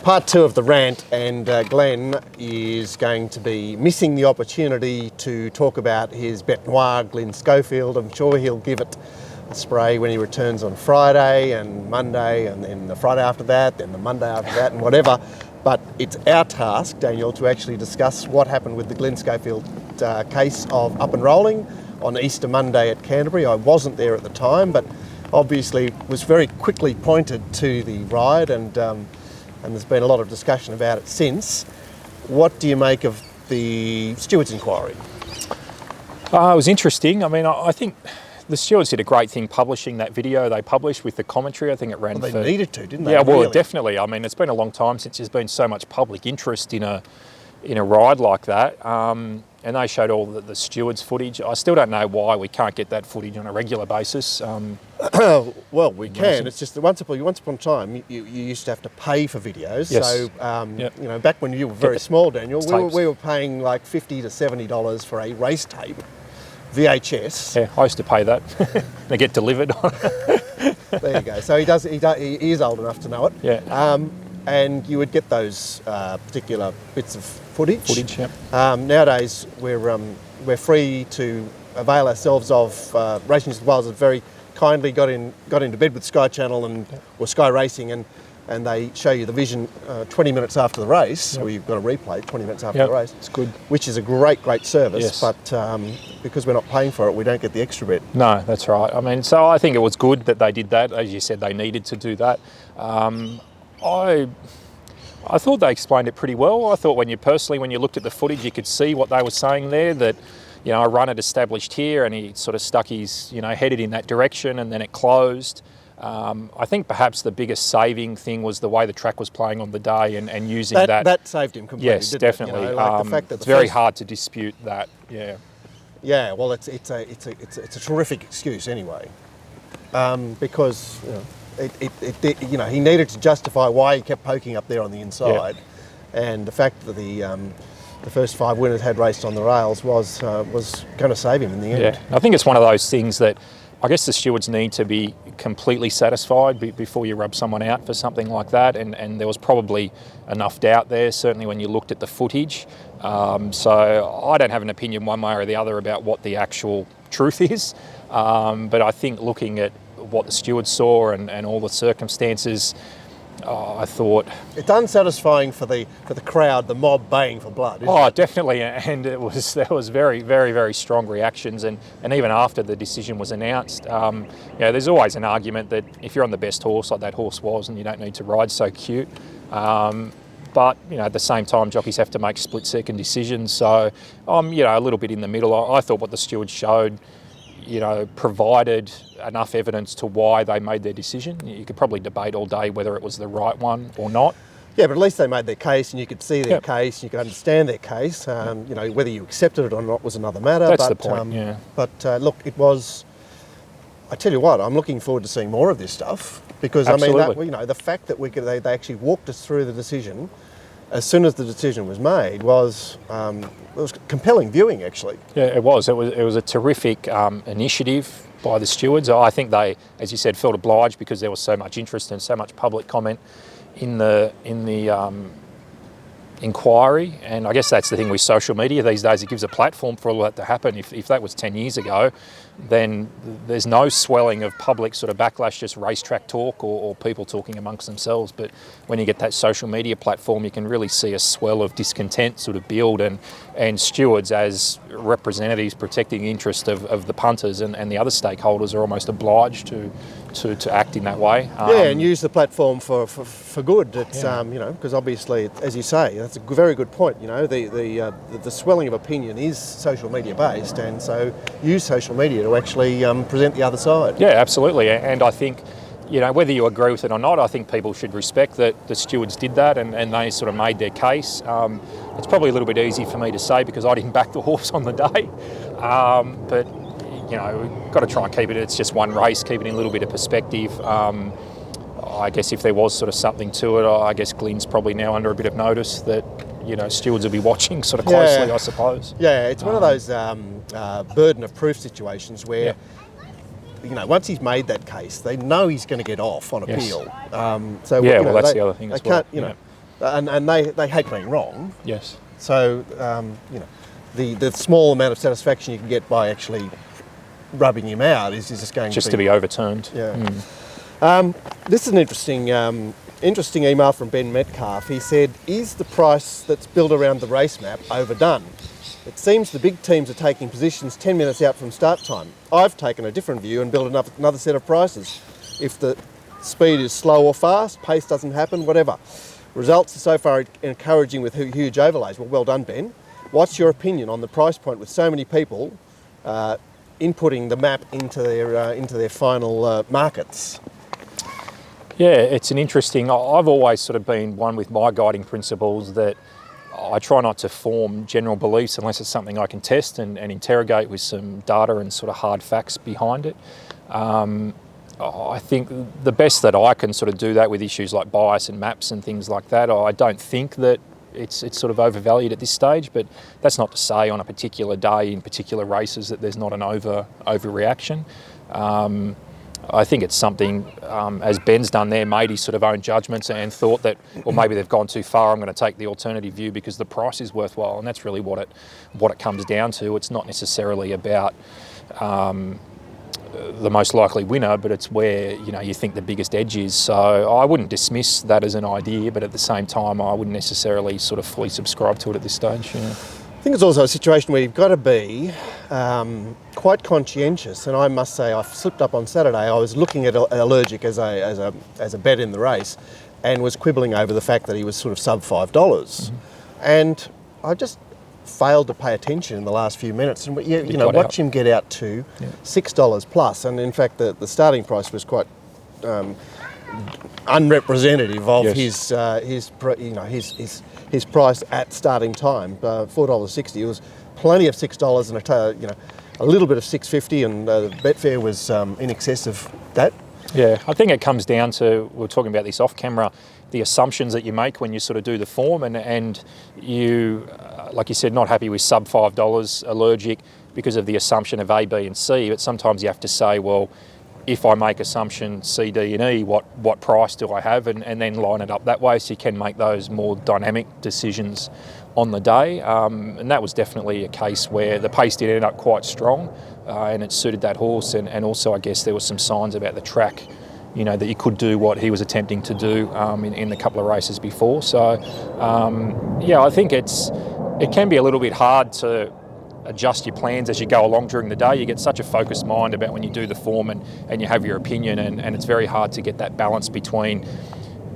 Part 2 of the rant, and Glenn is going to be missing the opportunity to talk about his bête noire, Glenn Schofield. I'm sure he'll give it a spray when he returns on Friday and Monday, and then the Friday after that, then the Monday after that, and whatever. But it's our task, Daniel, to actually discuss what happened with the Glenn Schofield case of Up and Rolling on Easter Monday at Canterbury. I wasn't there at the time, but obviously was very quickly pointed to the ride, and there's been a lot of discussion about it since. What do you make of the stewards' inquiry? It was interesting. I mean, I think the stewards did a great thing publishing that video they published with the commentary. I think it ran Well, they needed to, didn't they? Yeah, well, really? Definitely. I mean, it's been a long time since there's been so much public interest in a ride like that. And they showed all the stewards' footage. I still don't know why we can't get that footage on a regular basis. Well, we can. It's just that once upon a time, you used to have to pay for videos. Yes. So, you know, back when you were very small, Daniel, we were paying like $50 to $70 for a race tape, VHS. Yeah, I used to pay that. They get delivered. There you go. So he is old enough to know it. Yeah. And you would get those particular bits of footage. Yeah. Nowadays, we're free to avail ourselves of Racing New South Wales. Has very kindly got into bed with Sky Channel or Sky Racing, and they show you the vision 20 minutes after the race, or you've got a replay 20 minutes after the race. It's good. Which is a great service, Yes. but because we're not paying for it, we don't get the extra bit. No, that's right. I mean, so I think it was good that they did that. As you said, they needed to do that. I thought they explained it pretty well. I thought when you looked at the footage, you could see what they were saying there, that, you know, a run had established here and he sort of stuck his, headed in that direction, and then it closed. I think perhaps the biggest saving thing was the way the track was playing on the day and using that. That saved him completely, yes, didn't definitely. it? Like the fact that it's very hard to dispute that, yeah. Yeah, well, it's a terrific excuse anyway, because he needed to justify why he kept poking up there on the inside, and the fact that the first 5 winners had raced on the rails was going to save him in the end. Yeah, I think it's one of those things that I guess the stewards need to be completely satisfied before you rub someone out for something like that, and there was probably enough doubt there, certainly when you looked at the footage. So I don't have an opinion one way or the other about what the actual truth is, but I think looking at what the stewards saw and all the circumstances, I thought it's unsatisfying for the crowd, the mob baying for blood. Isn't it? Definitely, and there was very, very, very strong reactions, and even after the decision was announced, there's always an argument that if you're on the best horse like that horse was, and you don't need to ride so cute. But at the same time, jockeys have to make split-second decisions. So I'm a little bit in the middle. I thought what the stewards showed, provided enough evidence to why they made their decision. You could probably debate all day whether it was the right one or not. Yeah, but at least they made their case, and you could see their case, you could understand their case. Whether you accepted it or not was another matter. That's the point, yeah. But look, it was... I tell you what, I'm looking forward to seeing more of this stuff, because Absolutely. the fact that they actually walked us through the decision as soon as the decision was made was compelling viewing, actually. Yeah, it was. It was a terrific initiative by the stewards. I think they, as you said, felt obliged because there was so much interest and so much public comment in the inquiry, and I guess that's the thing with social media these days. It gives a platform for all that to happen. If that was 10 years ago, then there's no swelling of public sort of backlash, just racetrack talk or people talking amongst themselves. But when you get that social media platform, you can really see a swell of discontent sort of build, and stewards as representatives protecting the interest of the punters and the other stakeholders are almost obliged to act in that way. And use the platform for good. It's because obviously, as you say, that's a very good point. The swelling of opinion is social media based, and so use social media to actually present the other side. Yeah, absolutely. And I think, whether you agree with it or not, I think people should respect that the stewards did that and they sort of made their case. It's probably a little bit easy for me to say because I didn't back the horse on the day, but we've got to try and keep it. It's just one race, keep it in a little bit of perspective. I guess if there was sort of something to it, I guess Glenn's probably now under a bit of notice that stewards will be watching sort of closely, I suppose. Yeah, it's one of those burden of proof situations where, once he's made that case, they know he's going to get off on appeal. Yes. That's the other thing as well. and they hate being wrong. Yes. So the small amount of satisfaction you can get by actually rubbing him out is just going to be overturned. Yeah. This is an interesting email from Ben Metcalf. He said, "Is the price that's built around the race map overdone? It seems the big teams are taking positions 10 minutes out from start time. I've taken a different view and built another set of prices. If the speed is slow or fast, pace doesn't happen, whatever. Results are so far encouraging with huge overlays." Well done, Ben. What's your opinion on the price point with so many people inputting the map into their final markets? Yeah, it's an interesting. I've always sort of been one with my guiding principles that I try not to form general beliefs unless it's something I can test and interrogate with some data and sort of hard facts behind it. I think the best that I can sort of do that with issues like bias and maps and things like that. I don't think that it's sort of overvalued at this stage, but that's not to say on a particular day in particular races that there's not an overreaction. I think it's something, as Ben's done there, made his sort of own judgments and thought that, well, maybe they've gone too far, I'm going to take the alternative view because the price is worthwhile, and that's really what it comes down to. It's not necessarily about the most likely winner, but it's where you think the biggest edge is. So I wouldn't dismiss that as an idea, but at the same time, I wouldn't necessarily sort of fully subscribe to it at this stage. Yeah. I think it's also a situation where you've got to be quite conscientious, and I must say I slipped up on Saturday. I was looking at Allergic as a bet in the race, and was quibbling over the fact that he was sort of sub $5, and I just failed to pay attention in the last few minutes, and watch him get out to $6 plus, and in fact the starting price was quite unrepresentative of his price at starting time, $4.60. It was plenty of $6 and a little bit of $6.50, and Betfair was in excess of that. Yeah, I think it comes down to, we were talking about this off camera, the assumptions that you make when you sort of do the form, and you, like you said, not happy with sub $5 Allergic because of the assumption of A, B and C, but sometimes you have to say, well, if I make assumption C, D and E, what price do I have, and then line it up that way so you can make those more dynamic decisions on the day. And that was definitely a case where the pace did end up quite strong and it suited that horse, and also I guess there were some signs about the track, that you could do what he was attempting to do in the couple of races before. So I think it can be a little bit hard to adjust your plans as you go along during the day. You get such a focused mind about when you do the form and you have your opinion, and it's very hard to get that balance between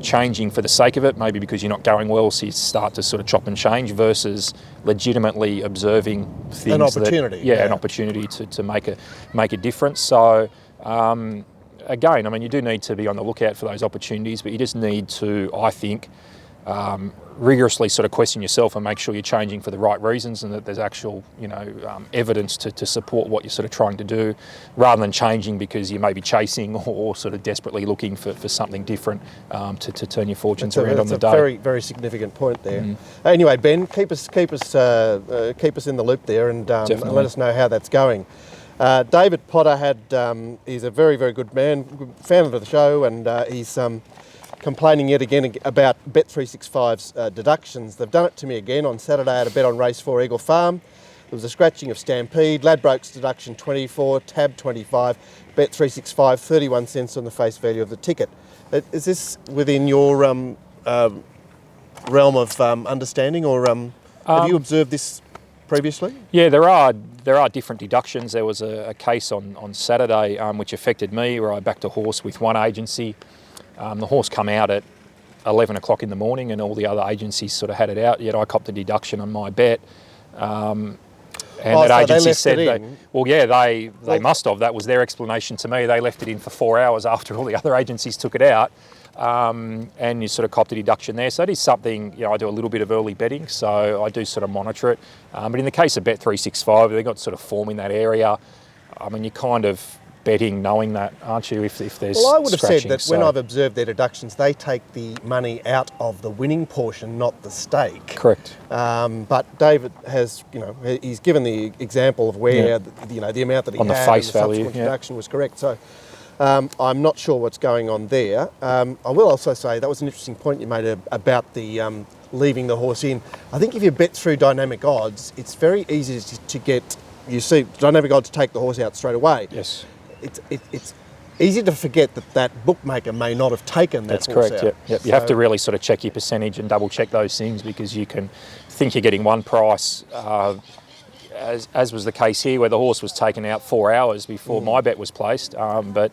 changing for the sake of it, maybe because you're not going well, so you start to sort of chop and change, versus legitimately observing things. An opportunity. An opportunity to make a difference. So again, you do need to be on the lookout for those opportunities, but you just need to, I think, rigorously sort of question yourself and make sure you're changing for the right reasons, and that there's actual evidence to support what you're sort of trying to do, rather than changing because you may be chasing or sort of desperately looking for something different to turn your fortunes around on the day. That's a very, very significant point there. Anyway, Ben, keep us in the loop there, and let us know how that's going. David Potter he's a very, very good man, good fan of the show, and he's complaining yet again about Bet365's deductions. They've done it to me again on Saturday. I had a bet on race 4 Eagle Farm. There was a scratching of Stampede, Ladbroke's deduction 24, Tab 25, Bet365 31 cents on the face value of the ticket. Is this within your realm of understanding, or have you observed this previously? Yeah, there are different deductions. There was a case on Saturday which affected me, where I backed a horse with one agency. The horse come out at 11 o'clock in the morning, and all the other agencies sort of had it out, yet I copped a deduction on my bet. And that agency said they must have. That was their explanation to me. They left it in for 4 hours after all the other agencies took it out, and you sort of copped a deduction there. So that is something, I do a little bit of early betting, so I do sort of monitor it. But in the case of Bet365, they've got sort of form in that area. You're kind of betting knowing that, aren't you, if there's Well, I would have said scratching, that when I've observed their deductions, they take the money out of the winning portion, not the stake. Correct. But David has, he's given the example of where, the amount that he on had the face and the value, subsequent deduction was correct. So I'm not sure what's going on there. I will also say that was an interesting point you made about the leaving the horse in. I think if you bet through dynamic odds, it's very easy to get, you see, dynamic odds take the horse out straight away. Yes. It's easy to forget that bookmaker may not have taken that horse out. Yep. You have to really sort of check your percentage and double check those things, because you can think you're getting one price, as was the case here, where the horse was taken out 4 hours before my bet was placed, but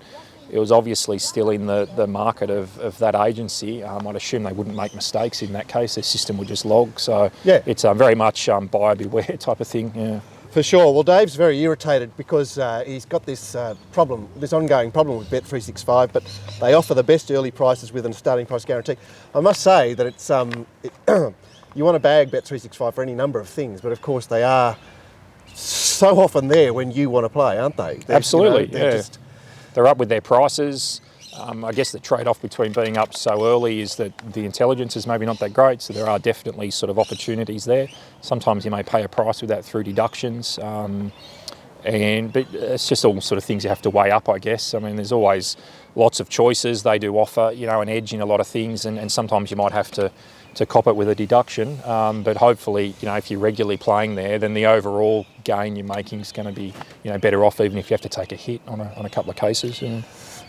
it was obviously still in the market of that agency. I'd assume they wouldn't make mistakes in that case. Their system would just log. So yeah, it's very much buyer beware type of thing. Yeah. For sure. Well, Dave's very irritated because he's got this this ongoing problem with Bet365, but they offer the best early prices with a starting price guarantee. I must say that it's you want to bag Bet365 for any number of things, but of course they are so often there when you want to play, aren't they? Absolutely, they're up with their prices. I guess the trade-off between being up so early is that the intelligence is maybe not that great, so there are definitely sort of opportunities there. Sometimes you may pay a price with that through deductions, but it's just all sort of things you have to weigh up, I guess. I mean, there's always lots of choices. They do offer, an edge in a lot of things, and sometimes you might have to cop it with a deduction. But hopefully, if you're regularly playing there, then the overall gain you're making is going to be, better off, even if you have to take a hit on a couple of cases.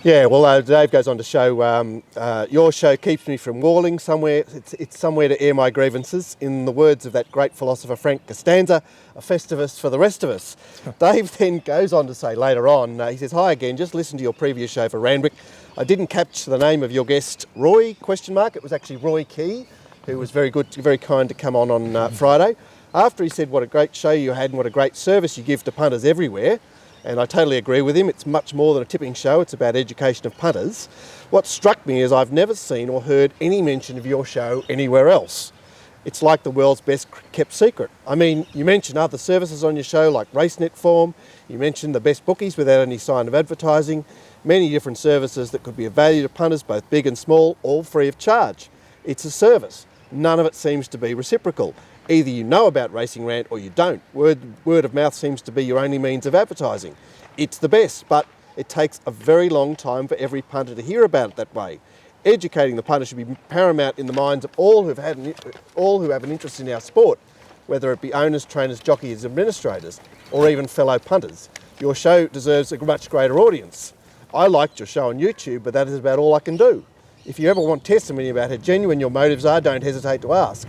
Yeah, well, Dave goes on to show, your show keeps me from walling somewhere. It's somewhere to air my grievances. In the words of that great philosopher Frank Costanza, a festivus for the rest of us. Dave then goes on to say later on, he says, "Hi again, just listened to your previous show for Randwick. I didn't catch the name of your guest, Roy, ? It was actually Roy Key, who was very good, very kind to come on Friday. After he said what a great show you had and what a great service you give to punters everywhere, and I totally agree with him, it's much more than a tipping show, it's about education of punters. What struck me is I've never seen or heard any mention of your show anywhere else. It's like the world's best kept secret. I mean, you mention other services on your show like RaceNet Form, you mentioned the best bookies without any sign of advertising, many different services that could be of value to punters, both big and small, all free of charge. It's a service. None of it seems to be reciprocal. Either you know about RacingRant or you don't. Word of mouth seems to be your only means of advertising. It's the best, but it takes a very long time for every punter to hear about it that way. Educating the punter should be paramount in the minds of all who have an interest in our sport, whether it be owners, trainers, jockeys, administrators, or even fellow punters. Your show deserves a much greater audience. I liked your show on YouTube, but that is about all I can do. If you ever want testimony about how genuine your motives are, don't hesitate to ask.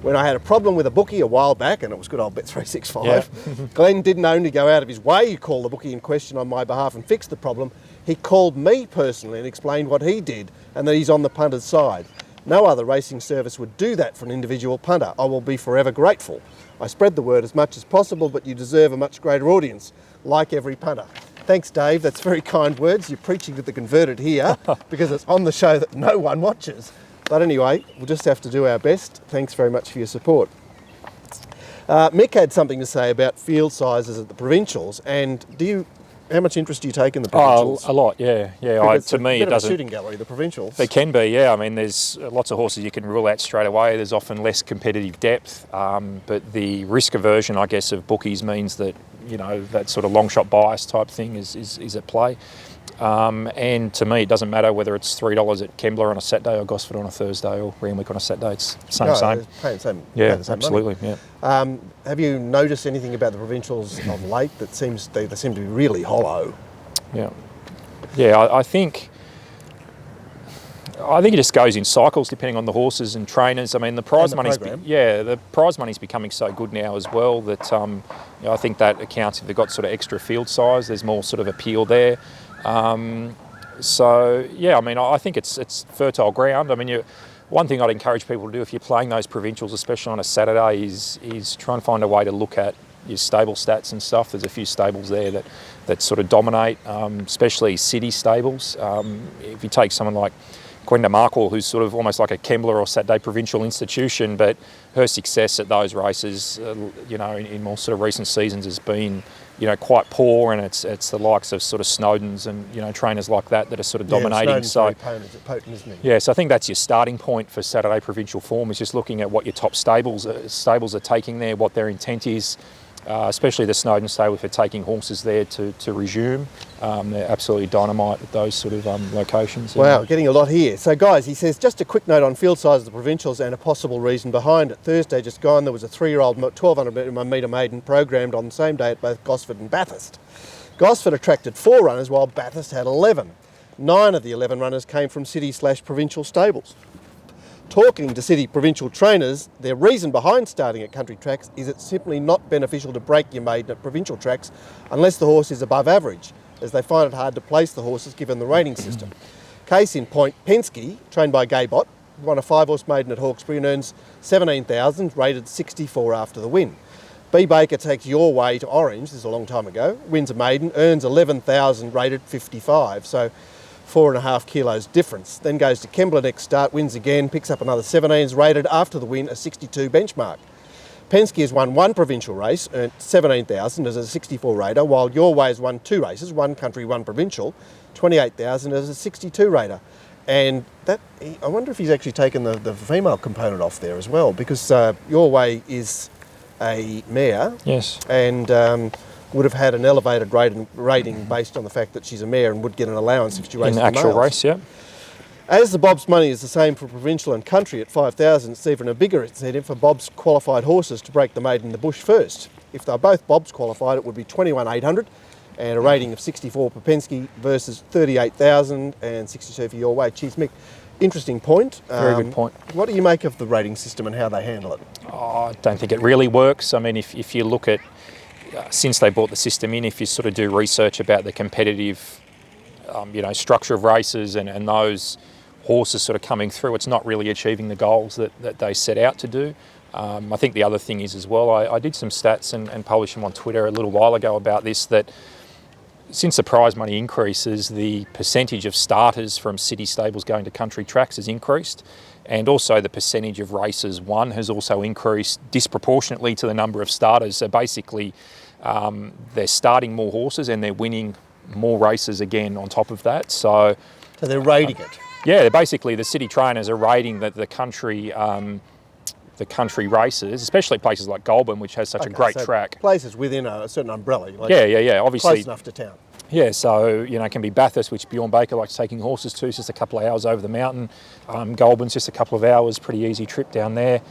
When I had a problem with a bookie a while back, and it was good old Bet365, Glenn didn't only go out of his way to call the bookie in question on my behalf and fix the problem, he called me personally and explained what he did and that he's on the punter's side. No other racing service would do that for an individual punter. I will be forever grateful. I spread the word as much as possible, but you deserve a much greater audience, like every punter." Thanks, Dave. That's very kind words. You're preaching to the converted here because it's on the show that no one watches. But anyway, we'll just have to do our best. Thanks very much for your support. Mick had something to say about field sizes at the provincials, and how much interest do you take in the provincials? A lot, yeah. To me, it doesn't. A shooting gallery, the provincials. They can be, yeah. I mean, there's lots of horses you can rule out straight away. There's often less competitive depth, but the risk aversion, I guess, of bookies means that that sort of long shot bias type thing is at play. And to me, it doesn't matter whether it's $3 at Kembla on a Saturday or Gosford on a Thursday or Randwick on a Saturday. It's same. Paying same. Yeah, the same absolutely. Money. Yeah. Have you noticed anything about the provincials of late that they seem to be really hollow? Yeah. I think it just goes in cycles depending on the horses and trainers. I mean, the prize money's the prize money's becoming so good now as well that I think that accounts if they've got sort of extra field size. There's more sort of appeal there. I mean, I think it's fertile ground. I mean, one thing I'd encourage people to do if you're playing those provincials, especially on a Saturday, is try and find a way to look at your stable stats and stuff. There's a few stables there that sort of dominate, especially city stables. If you take someone like Gwenda Markwell, who's sort of almost like a Kembla or Saturday provincial institution, but her success at those races, in more sort of recent seasons has been, quite poor, and it's the likes of sort of Snowden's and, trainers like that are sort of dominating. So potent, isn't he? Yeah, so I think that's your starting point for Saturday provincial form, is just looking at what your top stables are taking there, what their intent is. especially the Snowden stable for taking horses there to resume. They're absolutely dynamite at those sort of locations. Wow, getting a lot here. So guys, he says, just a quick note on field size of the provincials and a possible reason behind it. Thursday just gone, there was a 3-year-old 1200 metre maiden programmed on the same day at both Gosford and Bathurst. Gosford attracted 4 runners while Bathurst had 11. 9 of the 11 runners came from city/provincial stables. Talking to city provincial trainers, their reason behind starting at country tracks is it's simply not beneficial to break your maiden at provincial tracks unless the horse is above average, as they find it hard to place the horses given the rating system. Case in point, Penske, trained by Gaybot, won a 5-horse maiden at Hawkesbury and earns 17,000, rated 64 after the win. B. Baker takes Your Way to Orange, this is a long time ago, wins a maiden, earns 11,000, rated 55. So 4.5 kilos difference. Then goes to Kembla next start, wins again, picks up another 17s, rated after the win a 62 benchmark. Penske has won 1 provincial race, earned 17,000 as a 64 rater, while Your Way has won 2 races, 1 country, 1 provincial, 28,000 as a 62 rater. And that, I wonder if he's actually taken the female component off there as well, because Your Way is a mare. Yes. And would have had an elevated rating based on the fact that she's a mare and would get an allowance if she races in the actual race, yeah. As the Bob's money is the same for provincial and country at 5,000, it's even a bigger incentive for Bob's qualified horses to break the maiden in the bush first. If they're both Bob's qualified, it would be 21,800 and a rating of 64 for Penske versus 38,000 and 62 for Your Way. Cheers, Mick. Interesting point. Very good point. What do you make of the rating system and how they handle it? I don't think it really works. I mean, if you look at since they brought the system in, if you sort of do research about the competitive, structure of races and those horses sort of coming through, it's not really achieving the goals that they set out to do. I think the other thing is as well, I did some stats and published them on Twitter a little while ago about this, that since the prize money increases, the percentage of starters from city stables going to country tracks has increased. And also the percentage of races won has also increased disproportionately to the number of starters. So basically, they're starting more horses and they're winning more races again on top of that. So they're rating it. Yeah, basically the city trainers are rating that the country races, especially places like Goulburn, which has such a great track. Places within a certain umbrella. Like Obviously, close enough to town. Yeah, so, it can be Bathurst, which Bjorn Baker likes taking horses to. It's just a couple of hours over the mountain. Goulburn's just a couple of hours, pretty easy trip down there.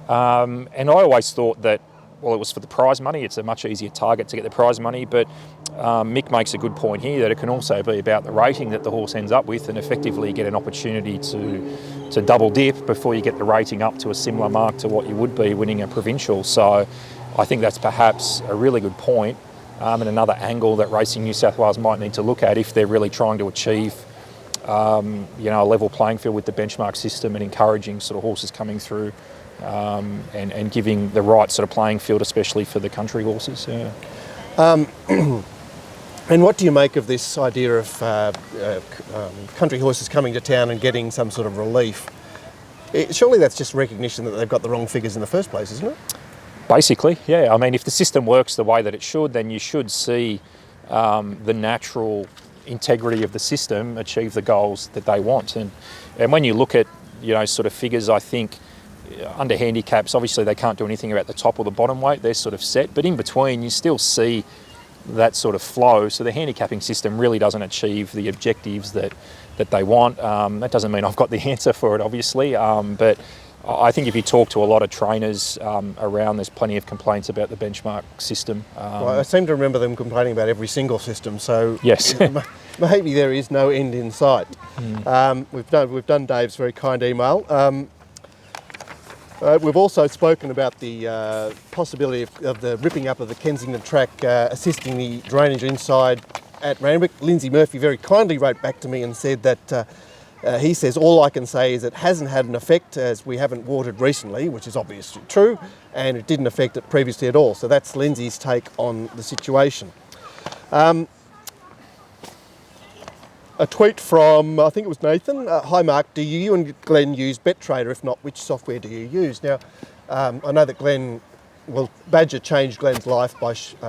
And I always thought that, well, it was for the prize money. It's a much easier target to get the prize money. But Mick makes a good point here that it can also be about the rating that the horse ends up with and effectively get an opportunity to double dip before you get the rating up to a similar mark to what you would be winning a provincial. So I think that's perhaps a really good point. And another angle that Racing New South Wales might need to look at if they're really trying to achieve, a level playing field with the benchmark system and encouraging sort of horses coming through and giving the right sort of playing field, especially for the country horses. Yeah. And what do you make of this idea of country horses coming to town and getting some sort of relief? Surely that's just recognition that they've got the wrong figures in the first place, isn't it? Basically, yeah. I mean, if the system works the way that it should, then you should see the natural integrity of the system achieve the goals that they want. And when you look at, sort of figures, I think under handicaps, obviously they can't do anything about the top or the bottom weight. They're sort of set. But in between, you still see that sort of flow. So the handicapping system really doesn't achieve the objectives that they want. That doesn't mean I've got the answer for it, obviously, but I think if you talk to a lot of trainers around, there's plenty of complaints about the benchmark system. Well, I seem to remember them complaining about every single system, so yes. Maybe there is no end in sight. We've done Dave's very kind email. We've also spoken about the possibility of the ripping up of the Kensington track assisting the drainage inside at Randwick. Lindsay Murphy very kindly wrote back to me and said that he says, all I can say is it hasn't had an effect as we haven't watered recently, which is obviously true, and it didn't affect it previously at all. So that's Lindsay's take on the situation. A tweet from, I think it was Nathan. Hi Mark, do you and Glenn use BetTrader? If not, which software do you use? Now, I know that Badger changed Glenn's life by showing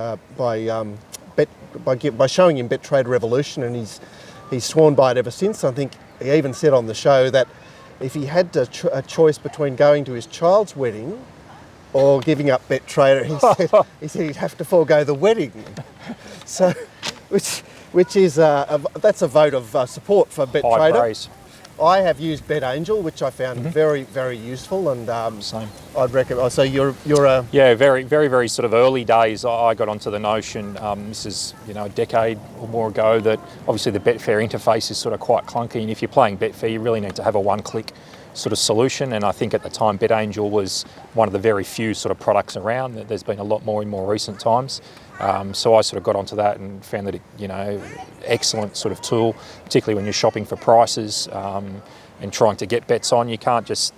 him BetTrader Revolution, and he's sworn by it ever since. I think he even said on the show that if he had a choice between going to his child's wedding or giving up Bet Trader. He said he'd have to forego the wedding. So, which is that's a vote of support for Bet High Trader. praise. I have used Bet Angel, which I found very, very useful, and Same. I'd recommend. So you're a Yeah, very, very, very sort of early days. I got onto the notion. This is a decade or more ago, that obviously the Betfair interface is sort of quite clunky, and if you're playing Betfair, you really need to have a one-click sort of solution. And I think at the time, Bet Angel was one of the very few sort of products around. There's been a lot more in more recent times. So I sort of got onto that and found that excellent sort of tool, particularly when you're shopping for prices and trying to get bets on. You can't just,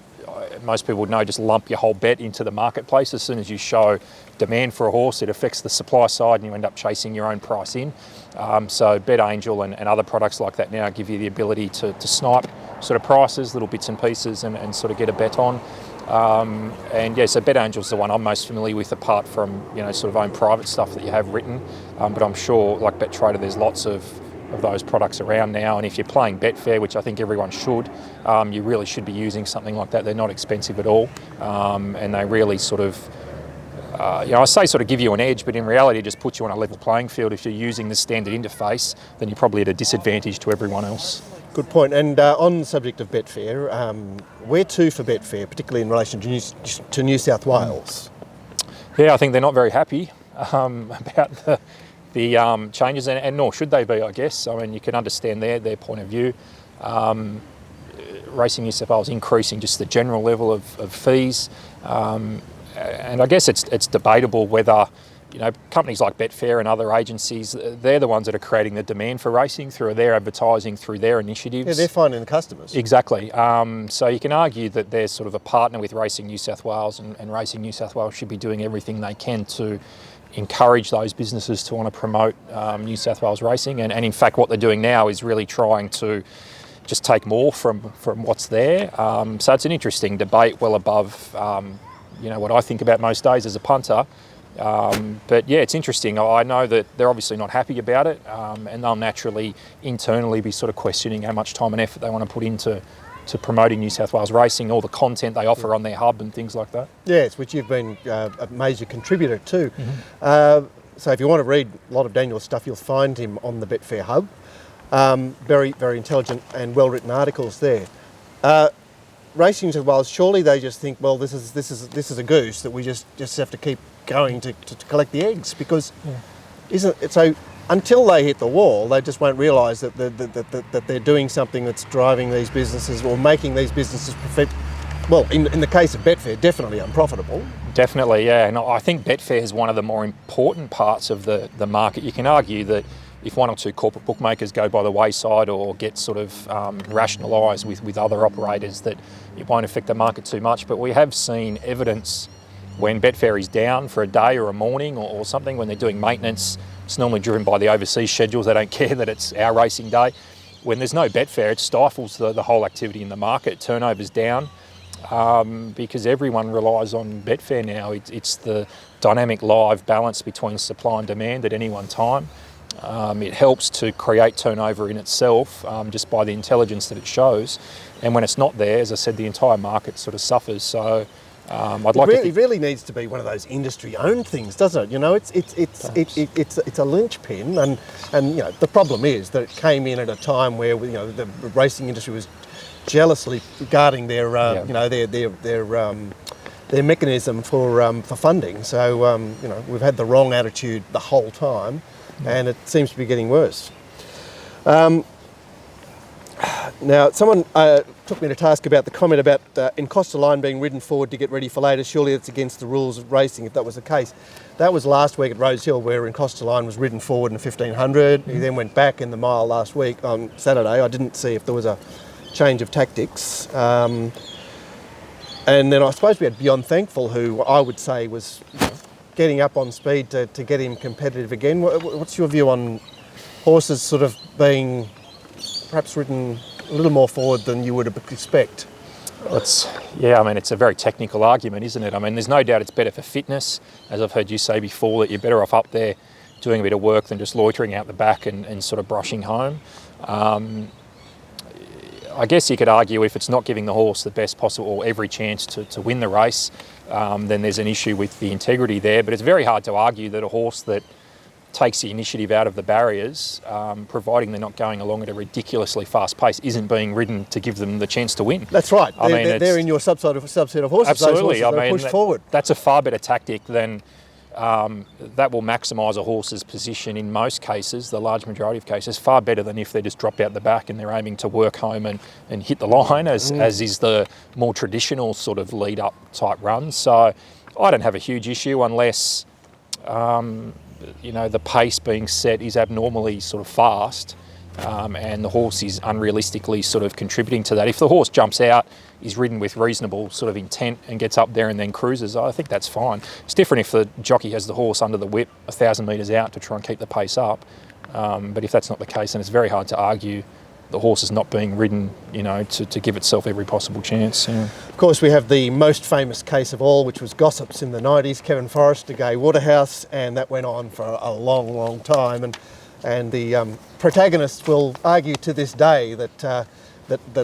most people would know, just lump your whole bet into the marketplace. As soon as you show demand for a horse, it affects the supply side and you end up chasing your own price in. So Bet Angel and other products like that now give you the ability to snipe sort of prices, little bits and pieces, and sort of get a bet on. So Bet Angel's the one I'm most familiar with, apart from sort of own private stuff that you have written. But I'm sure, like Bet Trader, there's lots of those products around now. And if you're playing Betfair, which I think everyone should, you really should be using something like that. They're not expensive at all, and they really sort of, I say sort of give you an edge, but in reality it just puts you on a level playing field. If you're using the standard interface, then you're probably at a disadvantage to everyone else. good point. And on the subject of Betfair, where to for Betfair, particularly in relation to New South Wales? Yeah, I think they're not very happy about the changes, and nor should they be, I guess. I mean, you can understand their point of view. Racing New South Wales increasing just the general level of fees, and I guess it's debatable whether companies like Betfair and other agencies, they're the ones that are creating the demand for racing through their advertising, through their initiatives. Yeah, they're finding the customers. Exactly. So you can argue that they're sort of a partner with Racing New South Wales, and Racing New South Wales should be doing everything they can to encourage those businesses to want to promote New South Wales racing. And in fact, what they're doing now is really trying to just take more from what's there. So it's an interesting debate, well above what I think about most days as a punter. But yeah, it's interesting. I know that they're obviously not happy about it, and they'll naturally internally be sort of questioning how much time and effort they want to put into promoting New South Wales racing, all the content they offer on their hub and things like that. Yes, which you've been a major contributor to. So if you want to read a lot of Daniel's stuff, you'll find him on the Betfair hub. Very, very intelligent and well-written articles there. Racing New South Wales, surely they just think, well, this is a goose that we just have to keep going to collect the eggs, because isn't it so? Until they hit the wall, they just won't realise that they're doing something that's driving these businesses or making these businesses well, in the case of Betfair, definitely unprofitable. Definitely, yeah. And I think Betfair is one of the more important parts of the market. You can argue that if one or two corporate bookmakers go by the wayside or get sort of rationalised with other operators, that it won't affect the market too much. But we have seen evidence when Betfair is down for a day or a morning or something, when they're doing maintenance. It's normally driven by the overseas schedules. They don't care that it's our racing day. When there's no Betfair, it stifles the whole activity in the market. Turnover's down because everyone relies on Betfair now. It's the dynamic live balance between supply and demand at any one time. It helps to create turnover in itself just by the intelligence that it shows. And when it's not there, as I said, the entire market sort of suffers. So it really needs to be one of those industry-owned things, doesn't it? It's a linchpin, and the problem is that it came in at a time where the racing industry was jealously guarding their mechanism for funding. So we've had the wrong attitude the whole time, and it seems to be getting worse. Now, someone took me to task about the comment about Encosta Line being ridden forward to get ready for later. Surely it's against the rules of racing if that was the case. That was last week at Rose Hill, where Encosta Line was ridden forward in 1500. He then went back in the mile last week on Saturday. I didn't see if there was a change of tactics. And then I suppose we had Beyond Thankful, who I would say was getting up on speed to get him competitive again. What's your view on horses sort of being perhaps ridden a little more forward than you would expect? It's a very technical argument, isn't it? I mean, there's no doubt it's better for fitness. As I've heard you say before, that you're better off up there doing a bit of work than just loitering out the back and sort of brushing home. I guess you could argue if it's not giving the horse the best possible or every chance to win the race, then there's an issue with the integrity there. But it's very hard to argue that a horse that takes the initiative out of the barriers, providing they're not going along at a ridiculously fast pace, isn't being ridden to give them the chance to win. That's right. They're in your subset of horses. Absolutely. Those horses push forward. That's a far better tactic than that will maximise a horse's position in most cases, the large majority of cases, far better than if they're just dropped out the back and they're aiming to work home and hit the line, as is the more traditional sort of lead-up type run. So I don't have a huge issue unless the pace being set is abnormally sort of fast, and the horse is unrealistically sort of contributing to that. If the horse jumps out, is ridden with reasonable sort of intent and gets up there and then cruises, I think that's fine. It's different if the jockey has the horse under the whip 1,000 metres out to try and keep the pace up. But if that's not the case, then it's very hard to argue the horse is not being ridden, to give itself every possible chance. Yeah. Of course, we have the most famous case of all, which was Gossips in the 90s, Kevin Forrest to Gay Waterhouse, and that went on for a long, long time. And the protagonists will argue to this day that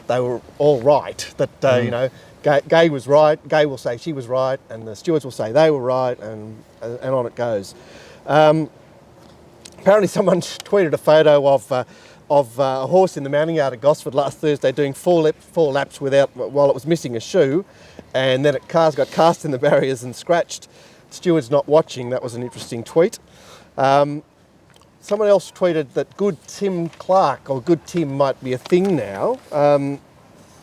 they were all right, that Gay was right, Gay will say she was right, and the stewards will say they were right, and on it goes. Apparently someone tweeted a photo of a horse in the mounting yard at Gosford last Thursday doing four laps while it was missing a shoe, and then cars got cast in the barriers and scratched. Stewards not watching. That was an interesting tweet. Someone else tweeted that Good Tim Clark, or Good Tim, might be a thing now.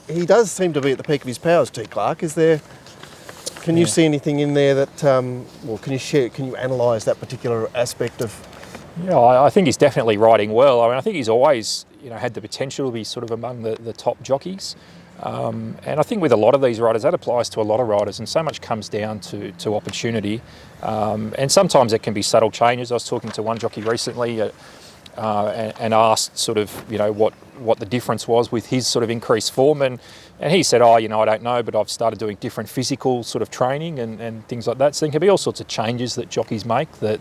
He does seem to be at the peak of his powers, T. Clark. Can you see anything in there that, can you analyse that particular aspect of? Yeah, I think he's definitely riding well. I mean, I think he's always, had the potential to be sort of among the top jockeys. And I think with a lot of these riders, that applies to a lot of riders, and so much comes down to opportunity. And sometimes it can be subtle changes. I was talking to one jockey recently and asked sort of, what the difference was with his sort of increased form. And he said, I don't know, but I've started doing different physical sort of training and things like that. So there can be all sorts of changes that jockeys make that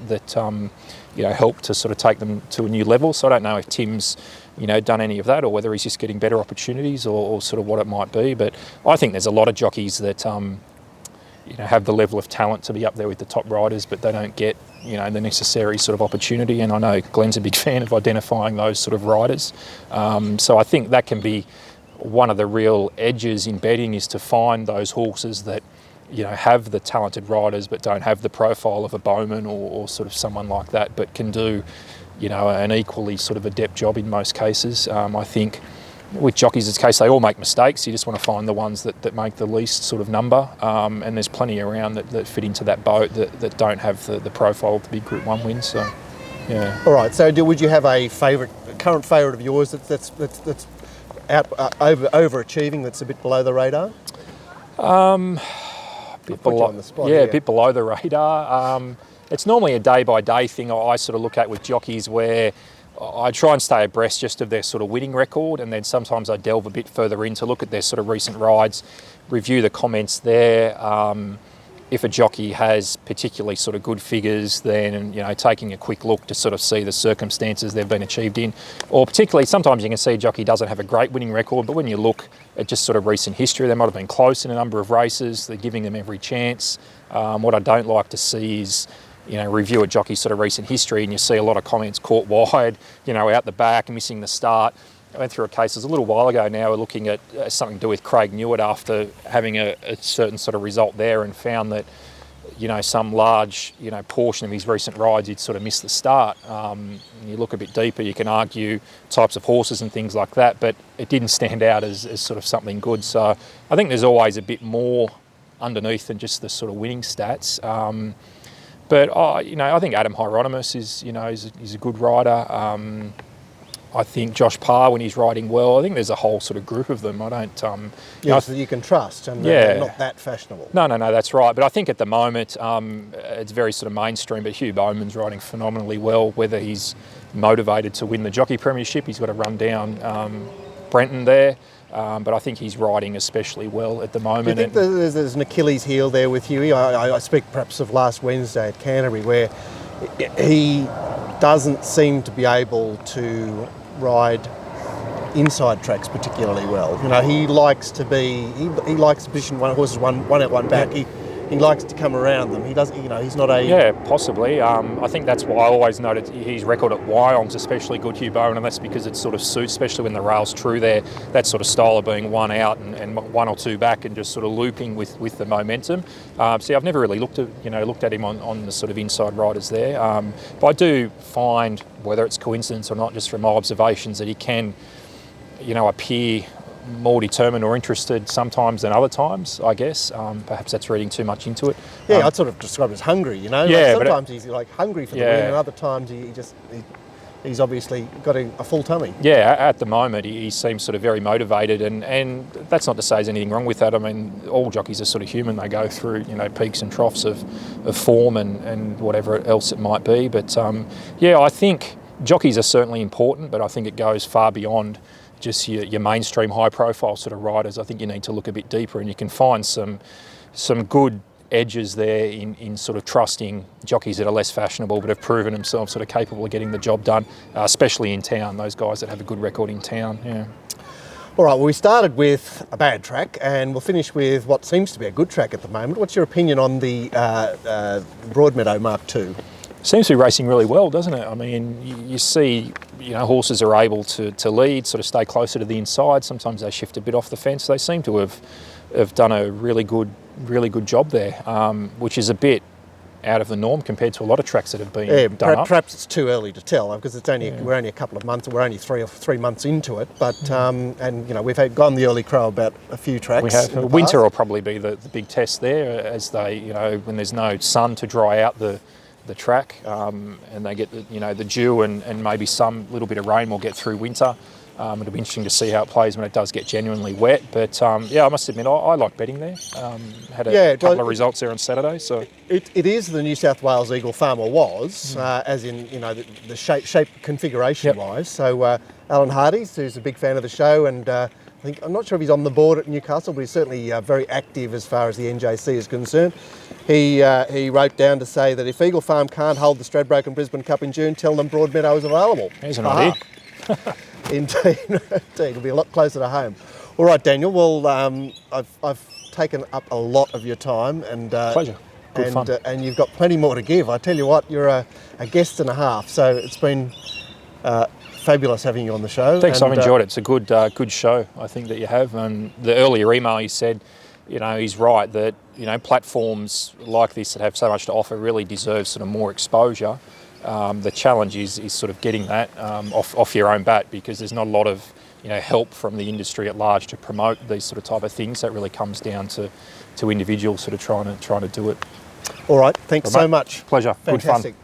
help to sort of take them to a new level. So I don't know if Tim's, done any of that, or whether he's just getting better opportunities, or sort of what it might be. But I think there's a lot of jockeys that, have the level of talent to be up there with the top riders, but they don't get, the necessary sort of opportunity. And I know Glenn's a big fan of identifying those sort of riders. So I think that can be one of the real edges in betting, is to find those horses that, have the talented riders but don't have the profile of a Bowman or sort of someone like that, but can do, an equally sort of adept job in most cases. I think with jockeys, it's the case they all make mistakes. You just want to find the ones that make the least sort of number, and there's plenty around that fit into that boat that don't have the profile of the big Group 1 wins. So, yeah. All right. So, would you have a current favourite of yours that's out overachieving, that's a bit below the radar? Bit below, on the spot, a bit below the radar. It's normally a day-by-day thing I sort of look at with jockeys, where I try and stay abreast just of their sort of winning record, and then sometimes I delve a bit further in to look at their sort of recent rides, review the comments there. If a jockey has particularly sort of good figures, then taking a quick look to sort of see the circumstances they've been achieved in, or particularly sometimes you can see a jockey doesn't have a great winning record, but when you look at just sort of recent history, they might have been close in a number of races. They're giving them every chance. What I don't like to see is review a jockey's sort of recent history and you see a lot of comments caught wide, out the back, missing the start. I went through a case, it was a little while ago now, we're looking at something to do with Craig Newitt after having a certain sort of result there, and found that, some large, portion of his recent rides, he'd sort of missed the start. And you look a bit deeper, you can argue types of horses and things like that, but it didn't stand out as sort of something good. So I think there's always a bit more underneath than just the sort of winning stats. But I think Adam Hieronymus is a good rider. I think Josh Parr, when he's riding well, I think there's a whole sort of group of them. I don't... so that you can trust, and they're not that fashionable. No, that's right. But I think at the moment, it's very sort of mainstream, but Hugh Bowman's riding phenomenally well, whether he's motivated to win the Jockey Premiership. He's got to run down Brenton there. But I think he's riding especially well at the moment. Do you think there's an Achilles heel there with Huey? I speak perhaps of last Wednesday at Canterbury, where he doesn't seem to be able to ride inside tracks particularly well. You know, he likes to be, he likes to position horses one out, one back. He likes to come around them. He doesn't, you know, he's not a... Yeah, possibly. I think that's why I always noted his record at Wyong's especially good, Hugh Bowen, and that's because it sort of suits, especially when the rail's true there, that sort of style of being one out and one or two back and just sort of looping with the momentum. See, I've never really looked at him on the sort of inside riders there. But I do find, whether it's coincidence or not, just from my observations, that he can, you know, appear more determined or interested sometimes than other times, I guess. Perhaps that's reading too much into it. Yeah, I'd sort of describe it as hungry, you know. Yeah, like sometimes he's like hungry for the win, and other times he's obviously got a full tummy. Yeah, at the moment he seems sort of very motivated, and that's not to say there's anything wrong with that. I mean, all jockeys are sort of human. They go through, you know, peaks and troughs of form and whatever else it might be. But yeah, I think jockeys are certainly important, but I think it goes far beyond just your mainstream high-profile sort of riders. I think you need to look a bit deeper, and you can find some good edges there in sort of trusting jockeys that are less fashionable but have proven themselves sort of capable of getting the job done, especially in town, those guys that have a good record in town. Yeah. All right, well, we started with a bad track and we'll finish with what seems to be a good track at the moment. What's your opinion on the Broadmeadow Mark II? Seems to be racing really well, doesn't it? I mean, you see, you know, horses are able to lead, sort of stay closer to the inside. Sometimes they shift a bit off the fence. They seem to have done a really good job there, which is a bit out of the norm compared to a lot of tracks that have been done up. Perhaps it's too early to tell because it's only we're only a couple of months. We're only three months into it, but and you know, we've gone the early crow about a few tracks. We have. Winter will probably be the big test there, as they, you know, when there's no sun to dry out the track, and they get the dew and maybe some little bit of rain will get through winter. It'll be interesting to see how it plays when it does get genuinely wet. But yeah, I must admit, I like betting there. Had a couple of results there on Saturday. So it is the New South Wales Eagle Farm, or was, as in, you know, the shape configuration wise. So Alan Hardy's, who's a big fan of the show, and I'm not sure if he's on the board at Newcastle, but he's certainly very active as far as the NJC is concerned. He wrote down to say that if Eagle Farm can't hold the Stradbroke and Brisbane Cup in June, tell them Broadmeadow is available. There's an idea. Indeed, it'll be a lot closer to home. All right, Daniel. Well, I've taken up a lot of your time, and pleasure. Good fun. And you've got plenty more to give. I tell you what, you're a guest and a half, so it's been fabulous having you on the show. Thanks, I've enjoyed it. It's a good show, I think, that you have. And the earlier email you said, you know, he's right that, you know, platforms like this that have so much to offer really deserve sort of more exposure. The challenge is sort of getting that off your own bat, because there's not a lot of, you know, help from the industry at large to promote these sort of type of things. That really comes down to individuals sort of trying to do it. All right, thanks so much. Pleasure. Fantastic. Good fun.